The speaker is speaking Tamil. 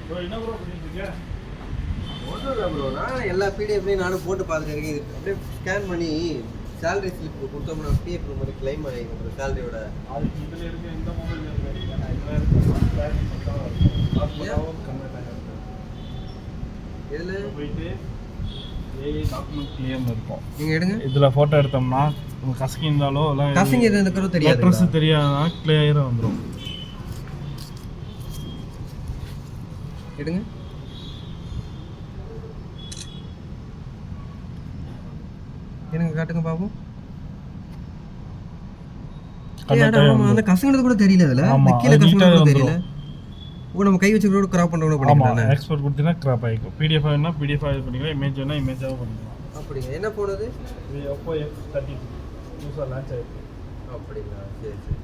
ஒன்றும் இல்லை ப்ரோ, நான் எல்லா பிடிஎஃப்லையும் நானும் போட்டு பார்த்துருக்கேன். இது அப்படியே ஸ்கேன் பண்ணி சேலரி ஸ்லிப் கொடுத்தோம்னா பிஎஃப் மாதிரி கிளைம் ஆகிடும் ப்ரோ சேலரியோட. அதுக்கு இதில் இருக்க இந்த மொபைல் இதில் போயிட்டு ஏஐ டாக்குமெண்ட் கிளியர்னு இருக்கும். நீங்கள் எடுங்க. இதில் ஃபோட்டோ எடுத்தோம்னா உங்கள் கசக்கி இருந்தாலோ எல்லாம் கசங்க எது இருக்கிறதோ தெரியாது. அட்ரஸ் தெரியாதா கிளியராக வந்துடும். எடுங்க. எனக்கு காட்டுங்க பாப்போம். அந்த கசங்கிறது கூட தெரியல. அதில் கீழே கசங்கிறது கூட தெரியல. ஓ, நம்ம கை வச்சு கூட கிராப் பண்ணுற கூட பண்ணிக்கலாம். எக்ஸ்போர்ட் கொடுத்தீங்கன்னா கிராப் ஆகிக்கும். பிடிஎஃப் வேணா பிடிஎஃப் இது பண்ணிக்கலாம். இமேஜ் வேணா இமேஜாக பண்ணிக்கலாம். அப்படிங்க. என்ன போனது? இது Oppo X30 புதுசாக லான்ச் ஆகிருக்கு. அப்படிங்களா? சரி சரி.